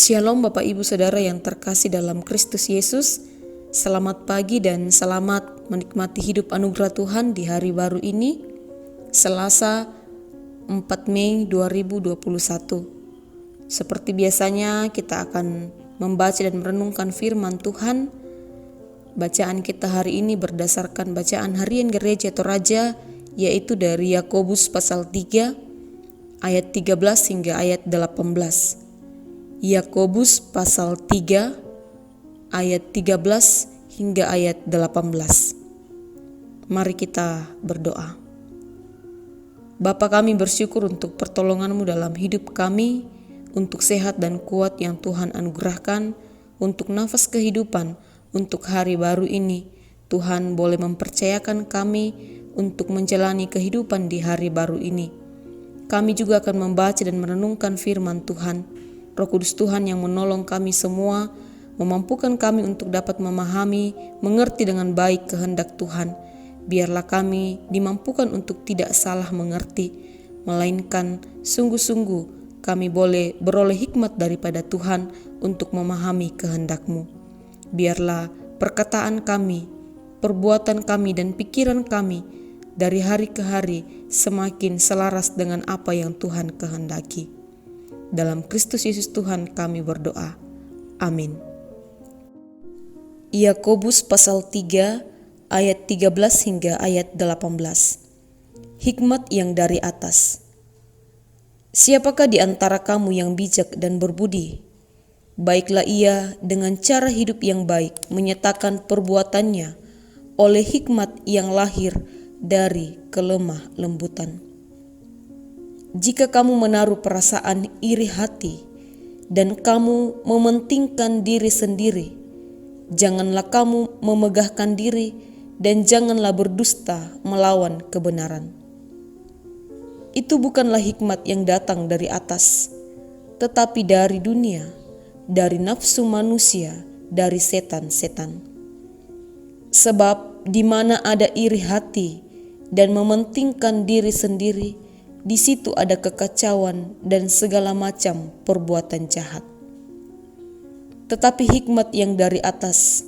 Shalom Bapak Ibu Saudara yang terkasih dalam Kristus Yesus. Selamat pagi dan selamat menikmati hidup anugerah Tuhan di hari baru ini, Selasa 4 Mei 2021. Seperti biasanya kita akan membaca dan merenungkan firman Tuhan. Bacaan kita hari ini berdasarkan bacaan harian gereja atau raja, yaitu dari Yakobus pasal 3 ayat 13 hingga ayat 18. Yakobus pasal 3 ayat 13 hingga ayat 18. Mari kita berdoa. Bapa, kami bersyukur untuk pertolongan-Mu dalam hidup kami, untuk sehat dan kuat yang Tuhan anugerahkan, untuk nafas kehidupan, untuk hari baru ini. Tuhan boleh mempercayakan kami untuk menjalani kehidupan di hari baru ini. Kami juga akan membaca dan merenungkan firman Tuhan. Roh Kudus Tuhan yang menolong kami semua, memampukan kami untuk dapat memahami, mengerti dengan baik kehendak Tuhan. Biarlah kami dimampukan untuk tidak salah mengerti, melainkan sungguh-sungguh kami boleh beroleh hikmat daripada Tuhan untuk memahami kehendak-Mu. Biarlah perkataan kami, perbuatan kami dan pikiran kami dari hari ke hari semakin selaras dengan apa yang Tuhan kehendaki. Dalam Kristus Yesus Tuhan kami berdoa. Amin. Yakobus pasal 3 ayat 13 hingga ayat 18. Hikmat yang dari atas. Siapakah di antara kamu yang bijak dan berbudi? Baiklah ia dengan cara hidup yang baik menyatakan perbuatannya oleh hikmat yang lahir dari kelemah lembutan. Jika kamu menaruh perasaan iri hati dan kamu mementingkan diri sendiri, janganlah kamu memegahkan diri dan janganlah berdusta melawan kebenaran. Itu bukanlah hikmat yang datang dari atas, tetapi dari dunia, dari nafsu manusia, dari setan-setan. Sebab di mana ada iri hati dan mementingkan diri sendiri, di situ ada kekacauan dan segala macam perbuatan jahat. Tetapi hikmat yang dari atas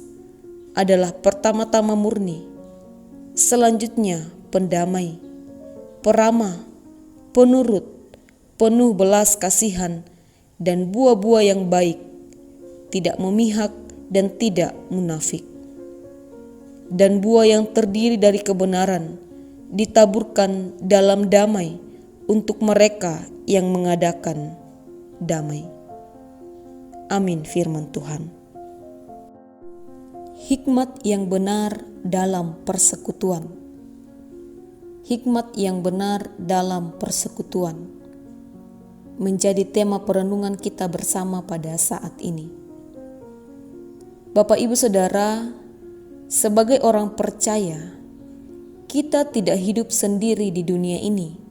adalah pertama-tama murni, selanjutnya pendamai, peramah, penurut, penuh belas kasihan dan buah-buah yang baik, tidak memihak dan tidak munafik. Dan buah yang terdiri dari kebenaran ditaburkan dalam damai untuk mereka yang mengadakan damai. Amin firman Tuhan. Hikmat yang benar dalam persekutuan. Hikmat yang benar dalam persekutuan menjadi tema perenungan kita bersama pada saat ini. Bapak Ibu Saudara, sebagai orang percaya, kita tidak hidup sendiri di dunia ini,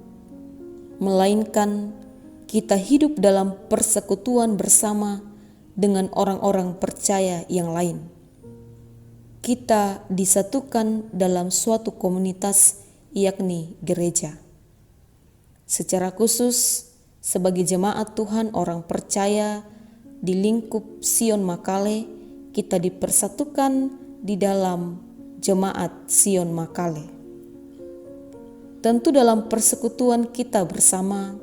melainkan kita hidup dalam persekutuan bersama dengan orang-orang percaya yang lain. Kita disatukan dalam suatu komunitas, yakni gereja. Secara khusus, sebagai jemaat Tuhan orang percaya di lingkup Sion Makale, kita dipersatukan di dalam jemaat Sion Makale. Tentu dalam persekutuan kita bersama,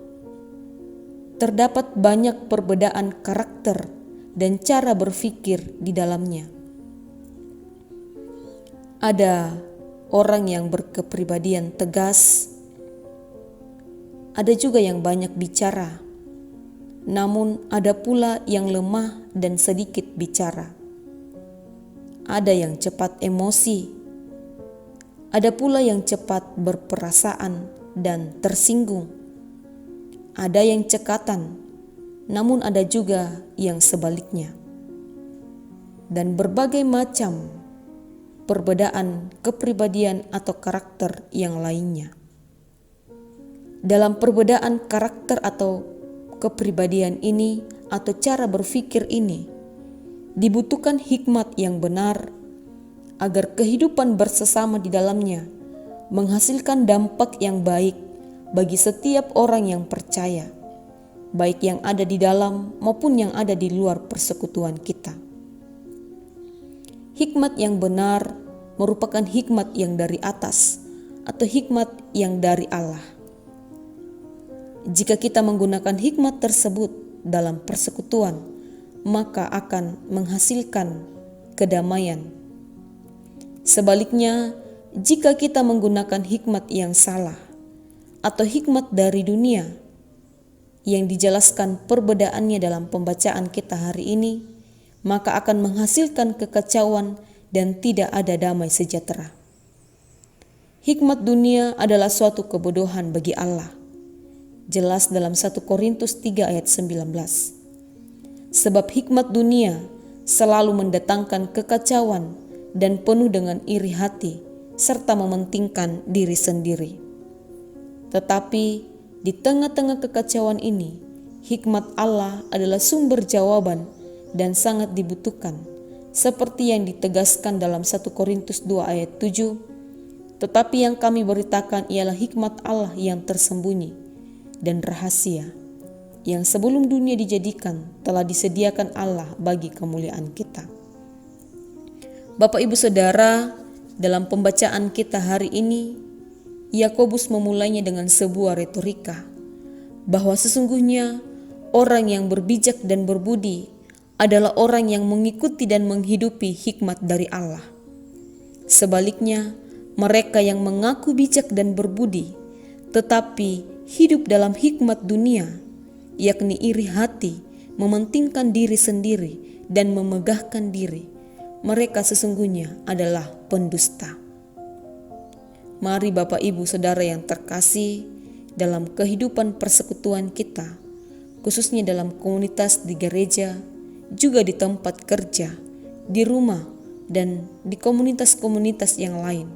terdapat banyak perbedaan karakter dan cara berpikir di dalamnya. Ada orang yang berkepribadian tegas, ada juga yang banyak bicara, namun ada pula yang lemah dan sedikit bicara. Ada yang cepat emosi, ada pula yang cepat berperasaan dan tersinggung. Ada yang cekatan, namun ada juga yang sebaliknya. Dan berbagai macam perbedaan kepribadian atau karakter yang lainnya. Dalam perbedaan karakter atau kepribadian ini atau cara berpikir ini, dibutuhkan hikmat yang benar agar kehidupan bersesama di dalamnya menghasilkan dampak yang baik bagi setiap orang yang percaya, baik yang ada di dalam maupun yang ada di luar persekutuan kita. Hikmat yang benar merupakan hikmat yang dari atas atau hikmat yang dari Allah. Jika kita menggunakan hikmat tersebut dalam persekutuan, maka akan menghasilkan kedamaian. Sebaliknya, jika kita menggunakan hikmat yang salah atau hikmat dari dunia yang dijelaskan perbedaannya dalam pembacaan kita hari ini, maka akan menghasilkan kekacauan dan tidak ada damai sejahtera. Hikmat dunia adalah suatu kebodohan bagi Allah. Jelas dalam 1 Korintus 3 ayat 19. Sebab hikmat dunia selalu mendatangkan kekacauan dan penuh dengan iri hati serta mementingkan diri sendiri. Tetapi di tengah-tengah kekacauan ini, hikmat Allah adalah sumber jawaban dan sangat dibutuhkan, seperti yang ditegaskan dalam 1 Korintus 2 ayat 7. Tetapi yang kami beritakan ialah hikmat Allah yang tersembunyi dan rahasia, yang sebelum dunia dijadikan telah disediakan Allah bagi kemuliaan kita. Bapak Ibu Saudara, dalam pembacaan kita hari ini, Yakobus memulainya dengan sebuah retorika, bahwa sesungguhnya orang yang berbijak dan berbudi adalah orang yang mengikuti dan menghidupi hikmat dari Allah. Sebaliknya, mereka yang mengaku bijak dan berbudi, tetapi hidup dalam hikmat dunia, yakni iri hati, mementingkan diri sendiri, dan memegahkan diri, mereka sesungguhnya adalah pendusta. Mari Bapak Ibu Saudara yang terkasih, dalam kehidupan persekutuan kita, khususnya dalam komunitas di gereja, juga di tempat kerja, di rumah, dan di komunitas-komunitas yang lain,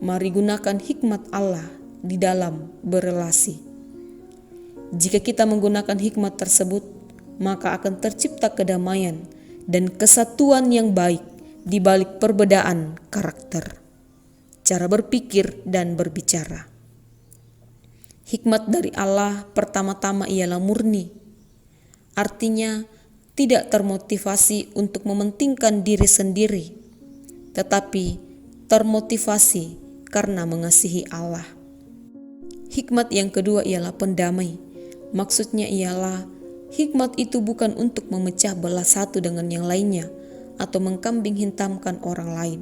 mari gunakan hikmat Allah di dalam berelasi. Jika kita menggunakan hikmat tersebut, maka akan tercipta kedamaian dan kesatuan yang baik di balik perbedaan karakter, cara berpikir dan berbicara. Hikmat dari Allah pertama-tama ialah murni, artinya tidak termotivasi untuk mementingkan diri sendiri, tetapi termotivasi karena mengasihi Allah. Hikmat yang kedua ialah pendamai. Maksudnya ialah hikmat itu bukan untuk memecah belah satu dengan yang lainnya atau mengkambing hitamkan orang lain,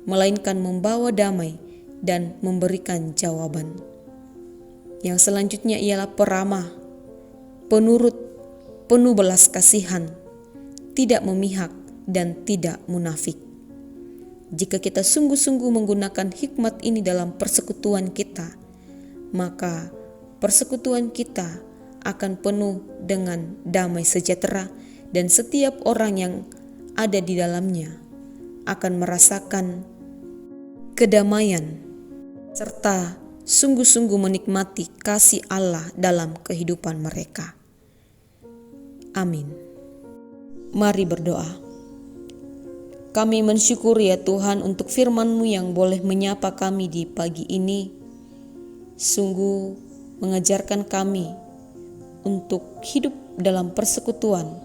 melainkan membawa damai dan memberikan jawaban. Yang selanjutnya ialah peramah, penurut, penuh belas kasihan, tidak memihak dan tidak munafik. Jika kita sungguh-sungguh menggunakan hikmat ini dalam persekutuan kita, maka persekutuan kita akan penuh dengan damai sejahtera dan setiap orang yang ada di dalamnya akan merasakan kedamaian serta sungguh-sungguh menikmati kasih Allah dalam kehidupan mereka. Amin. Mari berdoa. Kami mensyukuri ya Tuhan untuk firman-Mu yang boleh menyapa kami di pagi ini. Sungguh mengajarkan kami untuk hidup dalam persekutuan,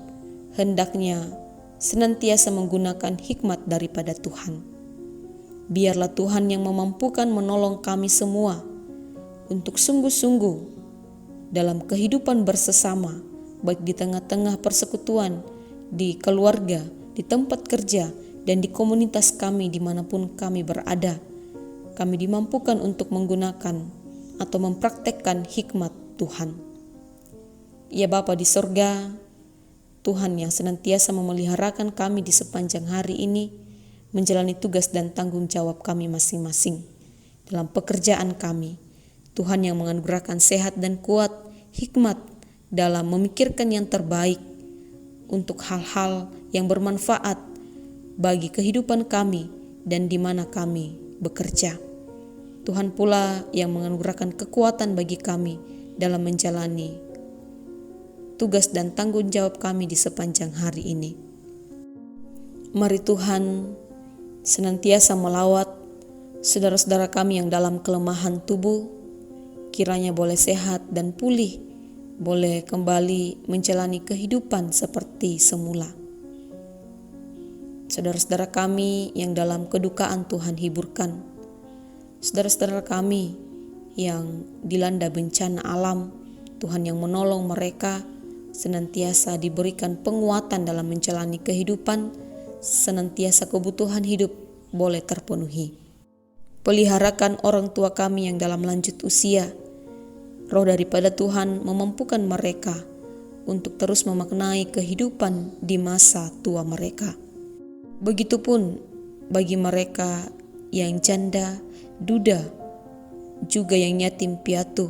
hendaknya senantiasa menggunakan hikmat daripada Tuhan. Biarlah Tuhan yang memampukan menolong kami semua untuk sungguh-sungguh dalam kehidupan bersesama, baik di tengah-tengah persekutuan, di keluarga, di tempat kerja, dan di komunitas kami dimanapun kami berada. Kami dimampukan untuk menggunakan atau mempraktekkan hikmat Tuhan. Ya Bapa di sorga, Tuhan yang senantiasa memeliharakan kami di sepanjang hari ini, menjalani tugas dan tanggung jawab kami masing-masing dalam pekerjaan kami. Tuhan yang menganugerahkan sehat dan kuat, hikmat dalam memikirkan yang terbaik untuk hal-hal yang bermanfaat bagi kehidupan kami dan di mana kami bekerja. Tuhan pula yang menganugerahkan kekuatan bagi kami dalam menjalani tugas dan tanggung jawab kami di sepanjang hari ini. Mari Tuhan senantiasa melawat saudara-saudara kami yang dalam kelemahan tubuh, kiranya boleh sehat dan pulih boleh kembali menjalani kehidupan seperti semula. Saudara-saudara kami yang dalam kedukaan Tuhan hiburkan. Saudara-saudara kami yang dilanda bencana alam, Tuhan yang menolong mereka, senantiasa diberikan penguatan dalam menjalani kehidupan, senantiasa kebutuhan hidup boleh terpenuhi. Peliharakan orang tua kami yang dalam lanjut usia. Roh daripada Tuhan memampukan mereka untuk terus memaknai kehidupan di masa tua mereka. Begitupun bagi mereka yang janda, duda, juga yang yatim piatu,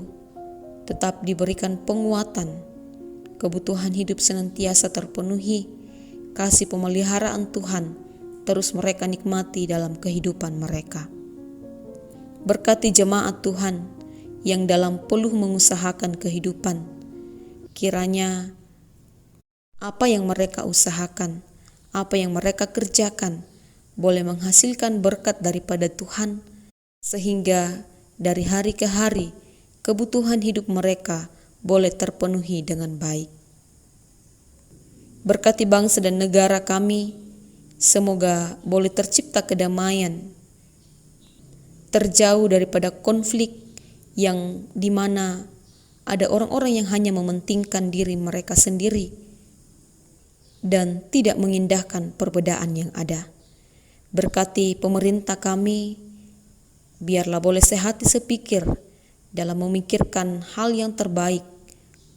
tetap diberikan penguatan, kebutuhan hidup senantiasa terpenuhi, kasih pemeliharaan Tuhan terus mereka nikmati dalam kehidupan mereka. Berkati jemaat Tuhan yang dalam peluh mengusahakan kehidupan, kiranya apa yang mereka usahakan, apa yang mereka kerjakan boleh menghasilkan berkat daripada Tuhan, sehingga dari hari ke hari kebutuhan hidup mereka boleh terpenuhi dengan baik. Berkati bangsa dan negara kami, semoga boleh tercipta kedamaian, terjauh daripada konflik yang dimana ada orang-orang yang hanya mementingkan diri mereka sendiri dan tidak mengindahkan perbedaan yang ada. Berkati pemerintah kami, biarlah boleh sehati sepikir dalam memikirkan hal yang terbaik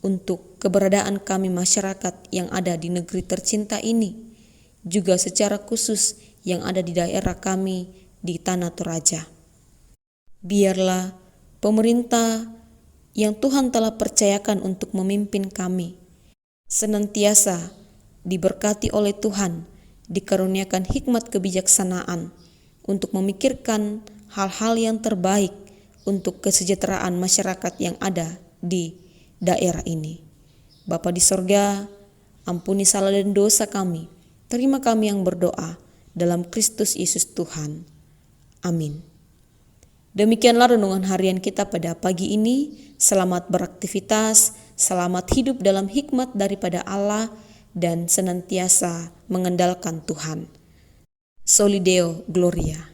untuk keberadaan kami masyarakat yang ada di negeri tercinta ini, juga secara khusus yang ada di daerah kami di Tanah Toraja. Biarlah pemerintah yang Tuhan telah percayakan untuk memimpin kami senantiasa diberkati oleh Tuhan, dikaruniakan hikmat kebijaksanaan untuk memikirkan hal-hal yang terbaik untuk kesejahteraan masyarakat yang ada di daerah ini. Bapa di sorga, ampuni salah dan dosa kami. Terima kami yang berdoa dalam Kristus Yesus Tuhan. Amin. Demikianlah renungan harian kita pada pagi ini. Selamat beraktivitas, selamat hidup dalam hikmat daripada Allah, dan senantiasa mengandalkan Tuhan. Soli Deo Gloria.